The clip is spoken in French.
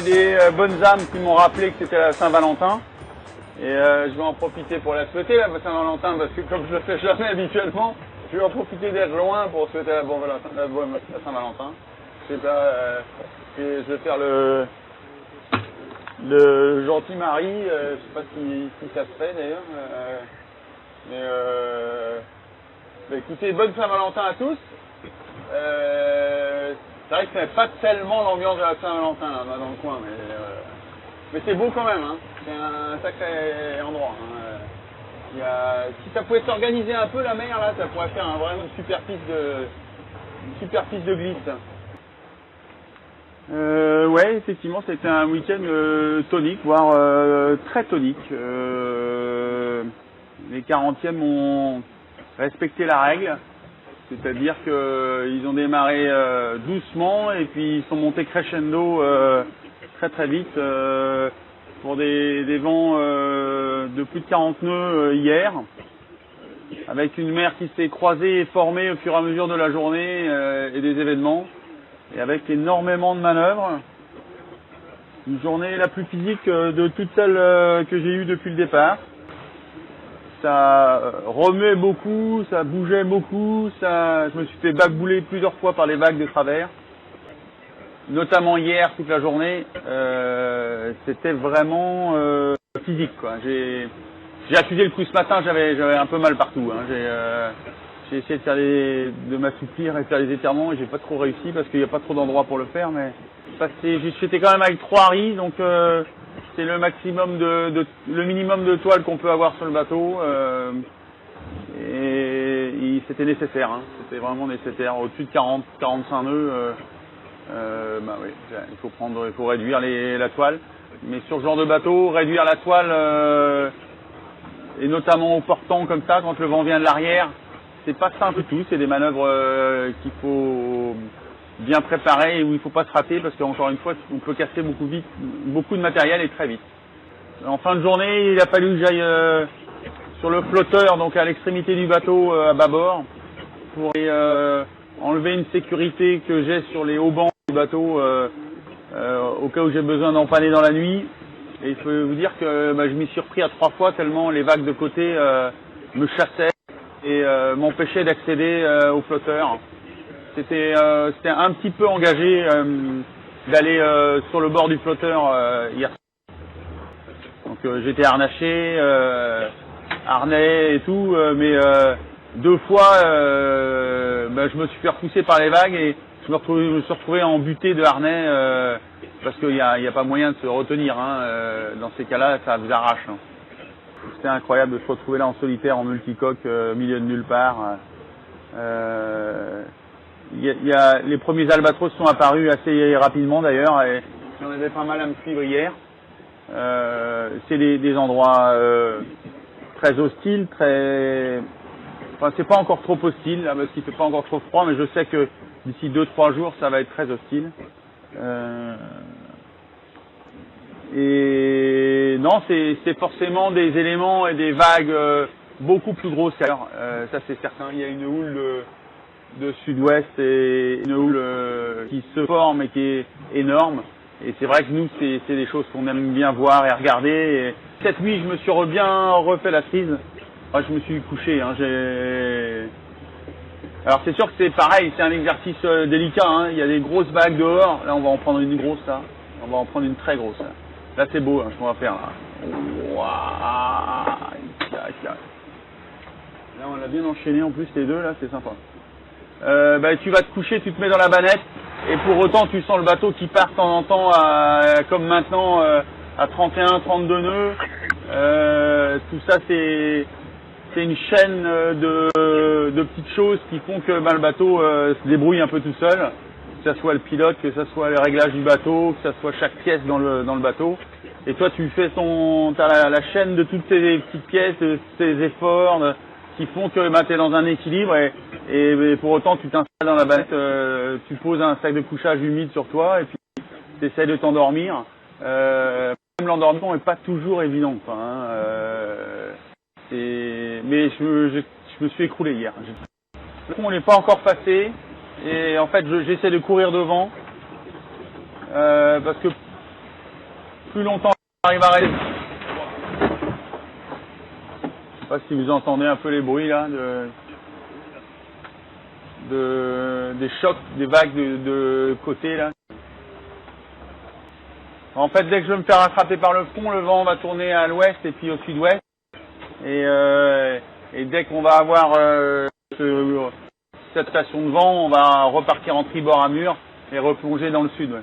des bonnes âmes qui m'ont rappelé que c'était la Saint-Valentin. Et je vais en profiter pour la souhaiter, la Saint-Valentin, parce que comme je le fais jamais habituellement, je vais en profiter d'être loin pour souhaiter la Saint-Valentin. Je vais faire le gentil mari, je sais pas si ça se fait d'ailleurs. Écoutez, bonne Saint-Valentin à tous. C'est vrai que ce n'est pas tellement l'ambiance de la Saint-Valentin là, dans le coin, mais c'est beau quand même, hein. C'est un sacré endroit. Hein. Si ça pouvait s'organiser un peu la mer là, ça pourrait faire vraiment une super piste de glisse. Ouais, effectivement, c'était un week-end tonique, voire très tonique. Les 40e ont respecté la règle, c'est-à-dire qu'ils ont démarré doucement et puis ils sont montés crescendo très très vite pour des vents de plus de 40 nœuds hier, avec une mer qui s'est croisée et formée au fur et à mesure de la journée et des événements, et avec énormément de manœuvres. Une journée la plus physique de toutes celles que j'ai eues depuis le départ. Ça remuait beaucoup, ça bougeait beaucoup, je me suis fait bagbouler plusieurs fois par les vagues de travers. Notamment hier, toute la journée, c'était vraiment physique, quoi. J'ai accusé le coup ce matin, j'avais un peu mal partout. Hein. J'ai essayé de m'assouplir et de faire les étirements et j'ai pas trop réussi parce qu'il n'y a pas trop d'endroits pour le faire, mais j'étais quand même avec 3 riz, donc c'est le maximum le minimum de toile qu'on peut avoir sur le bateau, et c'était nécessaire, hein. C'était vraiment nécessaire. Au-dessus de 40-45 nœuds, oui, il faut réduire la toile. Mais sur ce genre de bateau, réduire la toile, et notamment au portant comme ça, quand le vent vient de l'arrière, c'est pas simple du tout. C'est des manœuvres qu'il faut bien préparer et où il faut pas se rater parce qu'encore une fois, on peut casser beaucoup de matériel et très vite. En fin de journée, il a fallu que j'aille sur le flotteur, donc à l'extrémité du bateau à bâbord, pour enlever une sécurité que j'ai sur les haubans du bateau au cas où j'ai besoin d'empanner dans la nuit. Et il faut vous dire que je m'y suis repris à 3 fois tellement les vagues de côté me chassaient et m'empêchaient d'accéder au flotteur. C'était un petit peu engagé d'aller sur le bord du flotteur hier. Donc j'étais harnaché, harnais et tout, mais 2 fois je me suis fait repousser par les vagues et je me suis retrouvé en butée de harnais parce qu'il n'y a pas moyen de se retenir. Hein, dans ces cas-là, ça vous arrache. Hein. C'était incroyable de se retrouver là en solitaire, en multicoque, au milieu de nulle part. Les premiers albatros sont apparus assez rapidement d'ailleurs, et j'en avais pas mal à me suivre hier. C'est des endroits très hostiles, c'est pas encore trop hostile, là, parce qu'il fait pas encore trop froid, mais je sais que d'ici 2-3 jours, ça va être très hostile. Et non, c'est forcément des éléments et des vagues beaucoup plus grosses qu'ailleurs. Ça c'est certain. Il y a une houle de sud-ouest et une houle qui se forme et qui est énorme. Et c'est vrai que nous, c'est des choses qu'on aime bien voir et regarder. Et cette nuit, je me suis bien refait la crise. Enfin, je me suis couché. Hein, Alors c'est sûr que c'est pareil, c'est un exercice délicat. Hein. Il y a des grosses vagues dehors. Là, on va en prendre une grosse là. On va en prendre une très grosse là. Là, c'est beau, hein, ce qu'on va faire là. Là, on l'a bien enchaîné en plus les deux là, c'est sympa. Tu vas te coucher, tu te mets dans la banette et pour autant tu sens le bateau qui part de temps en temps comme maintenant à 31-32 nœuds. Tout ça c'est une chaîne de petites choses qui font que le bateau se débrouille un peu tout seul, que ce soit le pilote, que ce soit le réglage du bateau, que ce soit chaque pièce dans le bateau. Et toi tu fais t'as la chaîne de toutes ces petites pièces, de ces efforts qui font que tu es dans un équilibre et pour autant tu t'installes dans la banette, tu poses un sac de couchage humide sur toi et puis tu essaies de t'endormir. Même l'endormissement n'est pas toujours évident, quoi, hein, mais je me suis écroulé hier. Le pont n'est pas encore passé et en fait j'essaie de courir devant parce que plus longtemps j'arrive à rester. Je sais pas si vous entendez un peu les bruits là des chocs, des vagues de côté là. En fait, dès que je vais me faire attraper par le front, le vent va tourner à l'ouest et puis au sud-ouest. Et dès qu'on va avoir cette station de vent, on va repartir en tribord à mur et replonger dans le sud. Ouais.